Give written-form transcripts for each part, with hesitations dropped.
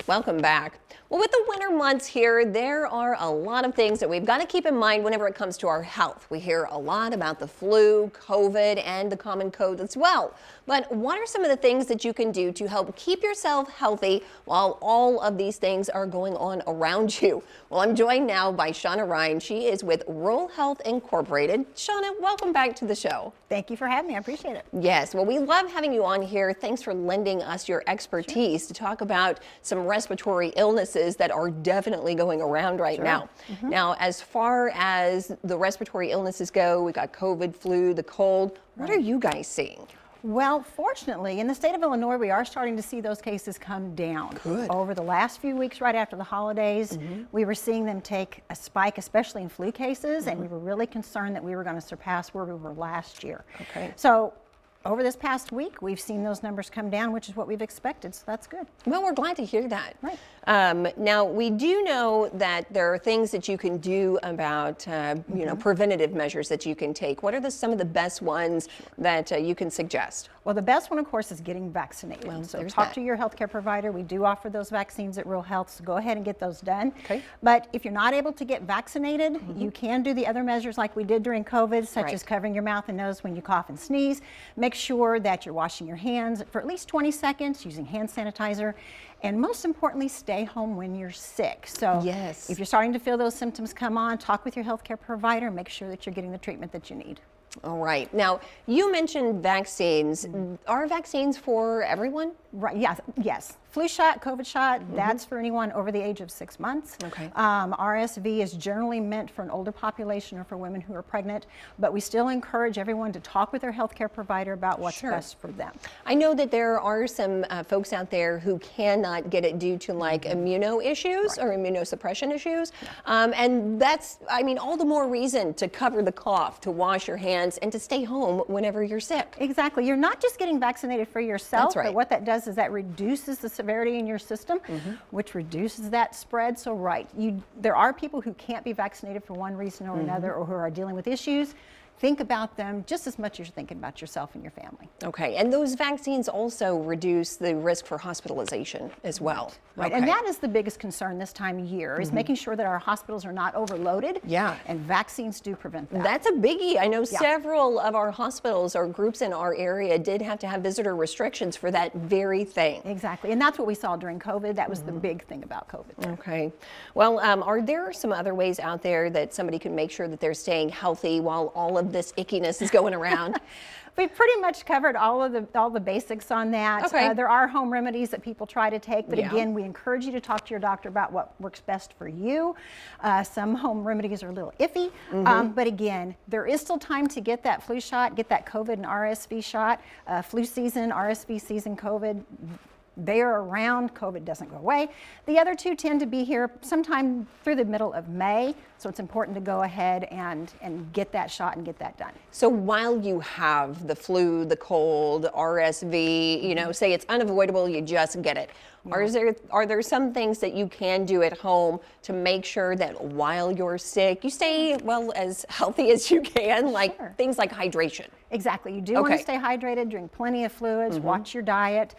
Welcome back. Well, with the winter months here, there are a lot of things that we've got to keep in mind whenever it comes to our health. We hear a lot about the flu, COVID, and the common cold as well. But what are some of the things that you can do to help keep yourself healthy while all of these things are going on around you? Well, I'm joined now by Shawnna Rhine. She is with Rural Health Incorporated. Shawnna, welcome back to the show. Thank you for having me. I appreciate it. Yes, well, we love having you on here. Thanks for lending us your expertise to talk about some respiratory illnesses that are definitely going around right now. Now, as far as the respiratory illnesses go, we got COVID, flu, the cold. What are you guys seeing? Well, fortunately, in the state of Illinois, we are starting to see those cases come down. Good. Over the last few weeks, right after the holidays, we were seeing them take a spike, especially in flu cases, and we were really concerned that we were going to surpass where we were last year. Okay. So over this past week, we've seen those numbers come down, which is what we've expected, so that's good. Well, we're glad to hear that. Right. Now, we do know that there are things that you can do about, you know, preventative measures that you can take. What are some of the best ones that you can suggest? Well, the best one, of course, is getting vaccinated. Well, so there's talk that. to your healthcare provider. We do offer those vaccines at Rural Health, so go ahead and get those done. Okay. But if you're not able to get vaccinated, you can do the other measures like we did during COVID, such Right. as covering your mouth and nose when you cough and sneeze. Make sure that you're washing your hands for at least 20 seconds using hand sanitizer. And most importantly, stay home when you're sick. So Yes. if you're starting to feel those symptoms come on, talk with your healthcare provider and make sure that you're getting the treatment that you need. All right. Now, you mentioned vaccines. Are vaccines for everyone? Right, yes. Flu shot, COVID shot, that's for anyone over the age of 6 months. Okay. RSV is generally meant for an older population or for women who are pregnant, but we still encourage everyone to talk with their healthcare provider about what's Sure. best for them. I know that there are some folks out there who cannot get it due to like immuno issues or immunosuppression issues. And that's, I mean, all the more reason to cover the cough, to wash your hands, and to stay home whenever you're sick. Exactly. You're not just getting vaccinated for yourself, That's right. but what that does is that reduces the severity in your system, which reduces that spread. So there are people who can't be vaccinated for one reason or another, or who are dealing with issues. Think about them just as much as you're thinking about yourself and your family. Okay, and those vaccines also reduce the risk for hospitalization as well. Right, Okay. and that is the biggest concern this time of year, is making sure that our hospitals are not overloaded. Yeah. And vaccines do prevent that. That's a biggie. I know several of our hospitals or groups in our area did have to have visitor restrictions for that very thing. Exactly, and that's what we saw during COVID. That was the big thing about COVID. Okay. Well, are there some other ways out there that somebody can make sure that they're staying healthy while all of this ickiness is going around? We've pretty much covered all the basics on that. Okay. There are home remedies that people try to take, but Yeah. again, we encourage you to talk to your doctor about what works best for you. Some home remedies are a little iffy, but again, there is still time to get that flu shot, get that COVID and RSV shot. Flu season, RSV season, COVID, they are around. COVID doesn't go away. The other two tend to be here sometime through the middle of May, so it's important to go ahead and get that shot and get that done. So while you have the flu, the cold, RSV, you know, say it's unavoidable, you just get it. Are there some things that you can do at home to make sure that while you're sick, you stay, well, as healthy as you can, like Sure. things like hydration? Exactly. You do want Okay. to stay hydrated, drink plenty of fluids, watch your diet,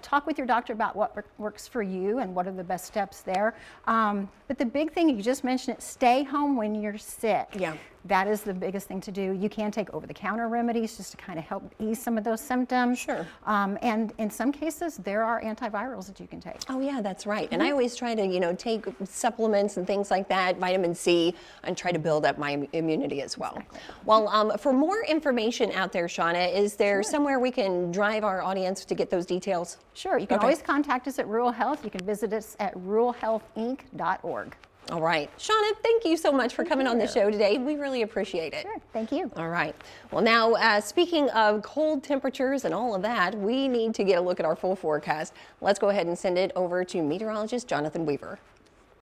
talk with your doctor about what works for you and what are the best steps there. But the big thing, you just mentioned it, stay home when you're sick. Yeah. That is the biggest thing to do. You can take over-the-counter remedies just to kind of help ease some of those symptoms. Sure. And in some cases, there are antivirals that you can take. Oh yeah, that's right. And I always try to, you know, take supplements and things like that, vitamin C, and try to build up my immunity as well. Well, for more information out there, Shawnna, is there somewhere we can drive our audience to get those details? Sure. You can Okay. always contact us at Rural Health. You can visit us at ruralhealthinc.org. All right. Shawnna, thank you so much for coming on the show today. We really appreciate it. Sure. Thank you. All right. Well, now, speaking of cold temperatures and all of that, we need to get a look at our full forecast. Let's go ahead and send it over to meteorologist Jonathan Weaver.